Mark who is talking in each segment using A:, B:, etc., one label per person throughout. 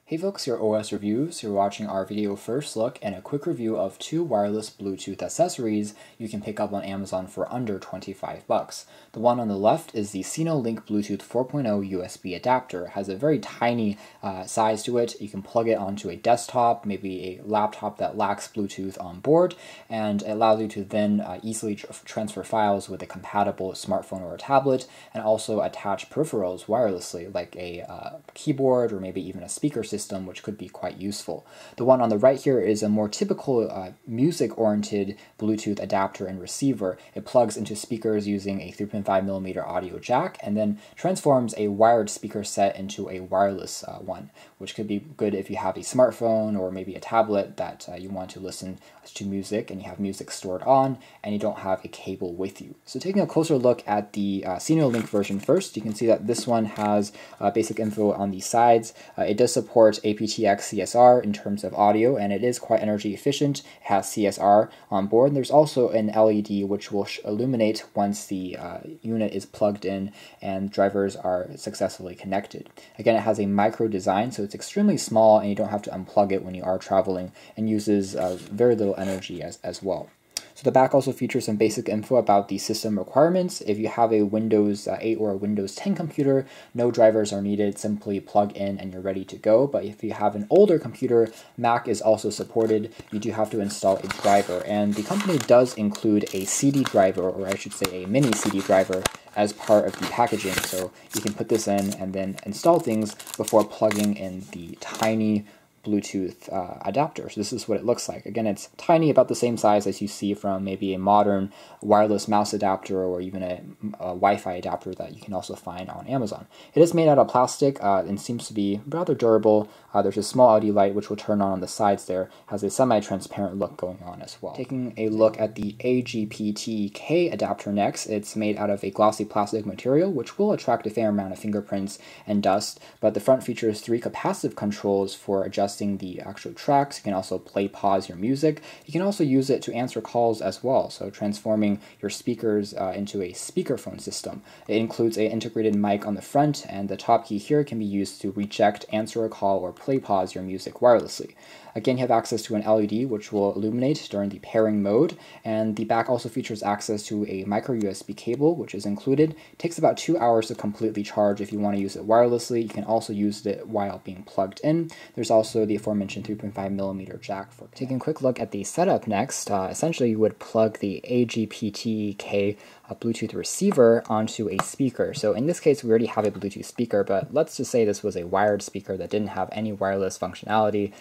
A: Hey folks, your OS Reviews. You're watching our video first look and a quick review of two wireless Bluetooth accessories you can pick up on Amazon for under 25 bucks. The one on the left is the SinoLink Bluetooth 4.0 USB adapter. It has a very tiny size to it. You can plug it onto a desktop, maybe a laptop that lacks Bluetooth on board, and it allows you to then easily transfer files with a compatible smartphone or a tablet, and also attach peripherals wirelessly, like a keyboard or maybe even a speaker system, which could be quite useful. The one on the right here is a more typical music-oriented Bluetooth adapter and receiver. It plugs into speakers using a 3.5mm audio jack and then transforms a wired speaker set into a wireless one, which could be good if you have a smartphone or maybe a tablet that you want to listen to music and you have music stored on and you don't have a cable with you. So taking a closer look at the SinoLink version first, you can see that this one has basic info on the sides. It does support aptX CSR in terms of audio, and it is quite energy efficient. It has CSR on board. And there's also an LED which will illuminate once the unit is plugged in and drivers are successfully connected. Again, it has a micro design, so it's extremely small and you don't have to unplug it when you are traveling, and uses very little energy as well. So the back also features some basic info about the system requirements. If you have a Windows 8 or a Windows 10 computer, no drivers are needed, simply plug in and you're ready to go. But if you have an older computer, Mac is also supported. You do have to install a driver, and the company does include a CD driver, or I should say a mini CD driver, as part of the packaging. So you can put this in and then install things before plugging in the tiny Bluetooth adapter. So this is what it looks like. Again, it's tiny, about the same size as you see from maybe a modern wireless mouse adapter or even a Wi-Fi adapter that you can also find on Amazon. It is made out of plastic and seems to be rather durable. There's a small LED light which will turn on the sides there, has a semi-transparent look going on as well. Taking a look at the AGPT-K adapter next, it's made out of a glossy plastic material which will attract a fair amount of fingerprints and dust, but the front features 3 capacitive controls for adjusting the actual tracks. You can also play, pause your music. You can also use it to answer calls as well, so transforming your speakers into a speakerphone system. It includes an integrated mic on the front, and the top key here can be used to reject, answer a call, or play, pause your music wirelessly. Again, you have access to an LED which will illuminate during the pairing mode, and the back also features access to a micro USB cable which is included. It takes about 2 hours to completely charge if you want to use it wirelessly. You can also use it while being plugged in. There's also the aforementioned 3.5mm jack for taking a quick look at the setup next. Essentially, you would plug the AGPT-K Bluetooth receiver onto a speaker. So in this case, we already have a Bluetooth speaker, but let's just say this was a wired speaker that didn't have any wireless functionality,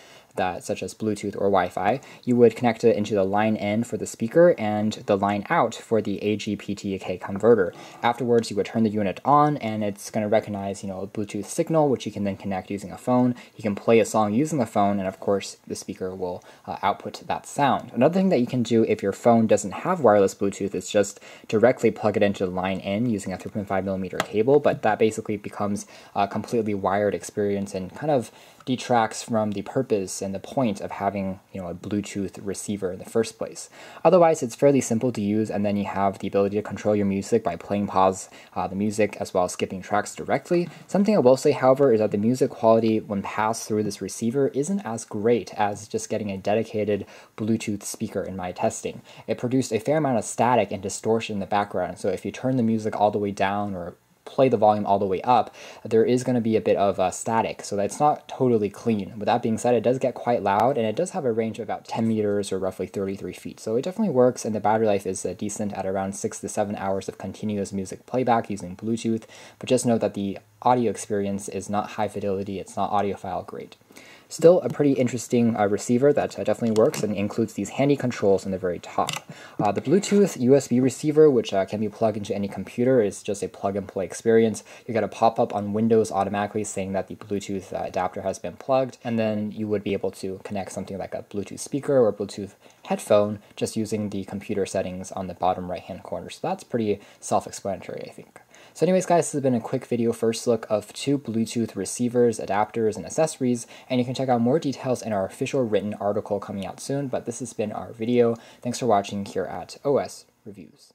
A: such as Bluetooth or Wi-Fi. You would connect it into the line in for the speaker and the line out for the AGPT-K converter. Afterwards, you would turn the unit on, and it's going to recognize, a Bluetooth signal, which you can then connect using a phone. You can play a song using the phone, and of course, the speaker will output that sound. Another thing that you can do if your phone doesn't have wireless Bluetooth is just directly plug it into the line in using a 3.5mm cable, but that basically becomes a completely wired experience and kind of detracts from the purpose and the point of having a Bluetooth receiver in the first place. Otherwise, it's fairly simple to use, and then you have the ability to control your music by playing pause the music as well as skipping tracks directly. Something I will say, however, is that the music quality when passed through this receiver isn't as great as just getting a dedicated Bluetooth speaker in my testing. It produced a fair amount of static and distortion in the background, so if you turn the music all the way down or play the volume all the way up, there is going to be a bit of static, so that's not totally clean. With that being said, it does get quite loud, and it does have a range of about 10 meters or roughly 33 feet, so it definitely works, and the battery life is decent at around 6 to 7 hours of continuous music playback using Bluetooth, but just note that the audio experience is not high fidelity, it's not audiophile grade. Still a pretty interesting receiver that definitely works, and includes these handy controls on the very top. The Bluetooth USB receiver, which can be plugged into any computer, is just a plug-and-play experience. You get a pop-up on Windows automatically saying that the Bluetooth adapter has been plugged, and then you would be able to connect something like a Bluetooth speaker or Bluetooth headphone just using the computer settings on the bottom right-hand corner. So that's pretty self-explanatory, I think. So anyways, guys, this has been a quick video first look of 2 Bluetooth receivers, adapters, and accessories, and you can check out more details in our official written article coming out soon, but this has been our video. Thanks for watching here at OS Reviews.